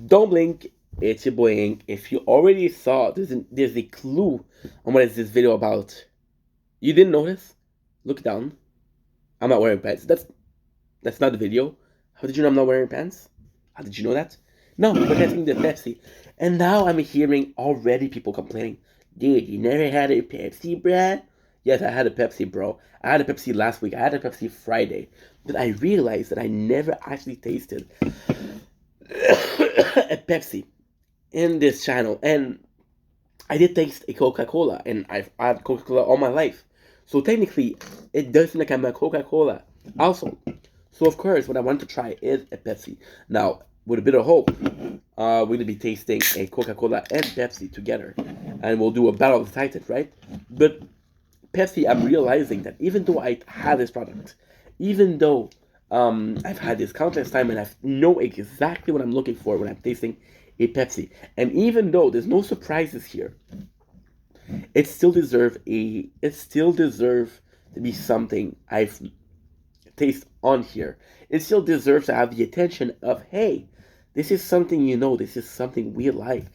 Don't blink. It's your boy Ink. If you already saw, there's a clue on what is this video about. You didn't notice? Look down. I'm not wearing pants. That's not the video. How did you know I'm not wearing pants? How did you know that? No, we're testing the Pepsi. And now I'm hearing already people complaining. Dude, you never had a Pepsi, bruh? Yes, I had a Pepsi, bro. I had a Pepsi last week. I had a Pepsi Friday. But I realized that I never actually tasted a Pepsi in this channel. And I did taste a Coca-Cola, and I've had Coca-Cola all my life. So technically, it does seem like I'm a Coca-Cola also. So of course, what I want to try is a Pepsi. Now, with a bit of hope, we're gonna be tasting a Coca-Cola and Pepsi together, and we'll do a battle of the Titans, right? But Pepsi, I'm realizing that even though I have this product, even though I've had this countless time and I know exactly what I'm looking for when I'm tasting a Pepsi, and even though there's no surprises here, it still deserve to be something I've taste on here. It still deserves to have the attention of, hey, this is something this is something we like.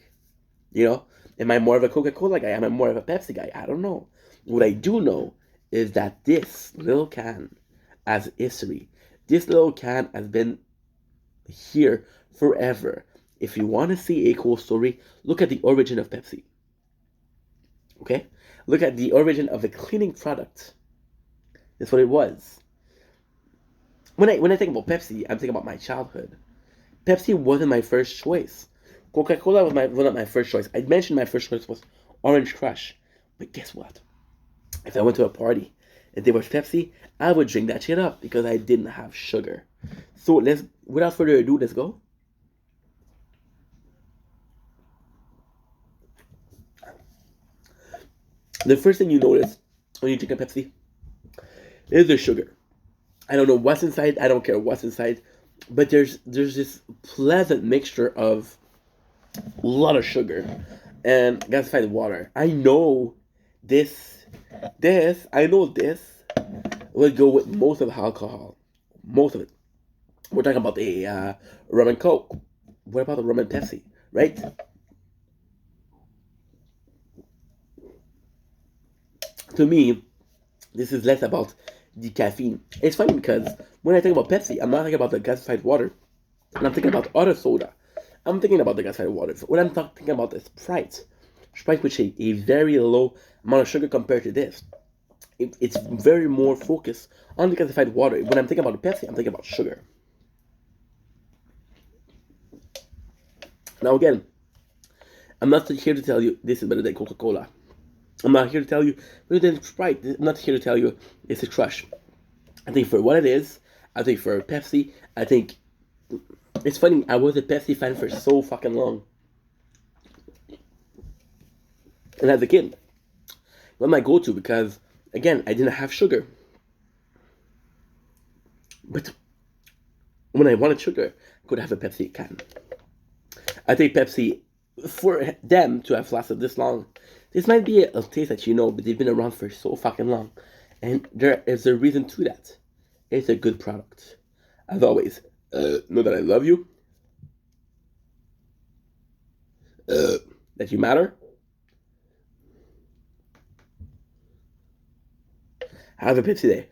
You know, am I more of a Coca-Cola guy? Am I more of a Pepsi guy? I don't know. What I do know is that this little can has history. This little can has been here forever. If you want to see a cool story, look at the origin of Pepsi. Okay? Look at the origin of a cleaning product. That's what it was. When I think about Pepsi, I'm thinking about my childhood. Pepsi wasn't my first choice. Coca-Cola was not my first choice. I mentioned my first choice was Orange Crush. But guess what? If I went to a party and there was Pepsi, I would drink that shit up because I didn't have sugar. So without further ado, let's go. The first thing you notice when you drink a Pepsi is the sugar. I don't know what's inside. I don't care what's inside, but there's this pleasant mixture of a lot of sugar and gasified water. I know this would go with most of the alcohol, most of it. We're talking about the rum and Coke. What about the rum and Pepsi, right? To me, this is less about the caffeine. It's funny because when I think about Pepsi, I'm not thinking about the gasified water. And I'm thinking about other soda. I'm thinking about the gasified water. When I'm thinking about the Sprite, which is a very low amount of sugar compared to this, it's very more focused on the gasified water. When I'm thinking about the Pepsi, I'm thinking about sugar. Now again, I'm not here to tell you this is better than Coca-Cola. I'm not here to tell you better than Sprite. I'm not here to tell you it's a crush. I think for what it is, I think for Pepsi, I think it's funny. I was a Pepsi fan for so fucking long, and as a kid, it was my go-to because again, I didn't have sugar. But when I wanted sugar, I could have a Pepsi can. I think Pepsi, for them to have lasted this long, this might be a taste that but they've been around for so fucking long. And there is a reason to that. It's a good product. As always, know that I love you. That you matter. Have a Pepsi day.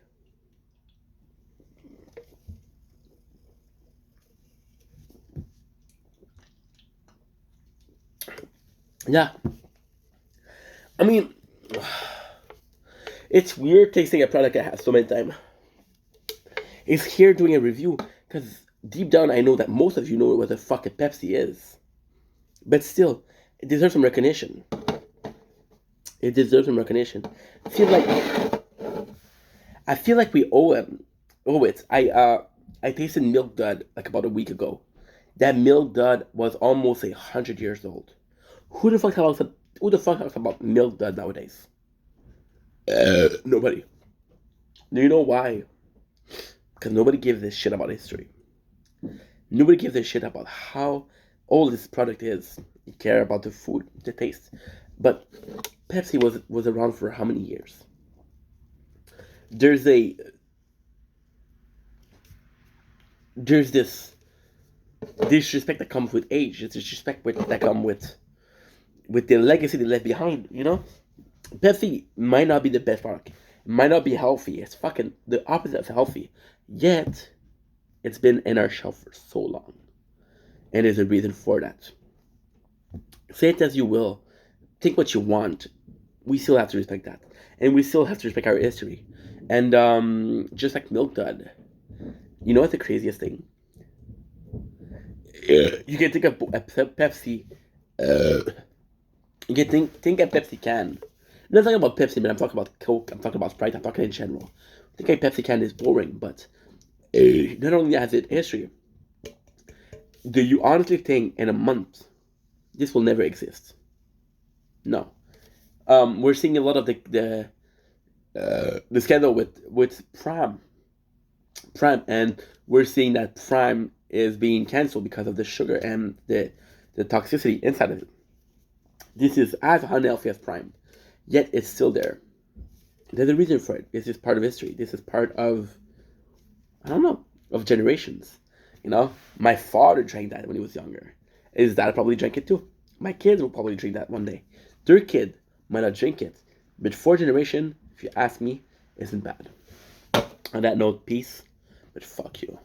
Yeah. I mean, it's weird tasting a product I have so many times. It's here doing a review because deep down I know that most of you know what the fuck a Pepsi is. But still, it deserves some recognition. It deserves some recognition. I feel like we owe it. I tasted Milk Dud like about a week ago. That Milk Dud was almost 100 years old. Who the fuck talks about Milk Dud nowadays? Nobody. Do you know why? Because nobody gives a shit about history. Nobody gives a shit about how old this product is. You care about the food, the taste. But Pepsi was around for how many years? There's this disrespect that comes with age. It's disrespect that comes with the legacy they left behind. Pepsi might not be the best product. It might not be healthy. It's fucking the opposite of healthy. Yet it's been in our shelf for so long, and there's a reason for that. Say it as you will. Think what you want. We still have to respect that, and we still have to respect our history. And just like Milk Dud, you know what's the craziest thing? You can think of a Pepsi. You can think a Pepsi can. I'm not talking about Pepsi, but I'm talking about Coke. I'm talking about Sprite. I'm talking in general. I think a Pepsi can is boring, but not only has it history. Do you honestly think in a month this will never exist? No. We're seeing a lot of the scandal with Prime, and we're seeing that Prime is being canceled because of the sugar and the toxicity inside of it. This is as unhealthy as Prime, yet it's still there. There's a reason for it. This is part of history. This is part of, I don't know, of generations. My father drank that when he was younger. His dad probably drank it too. My kids will probably drink that one day. Their kid might not drink it, but fourth generation, if you ask me, isn't bad. On that note, peace, but fuck you.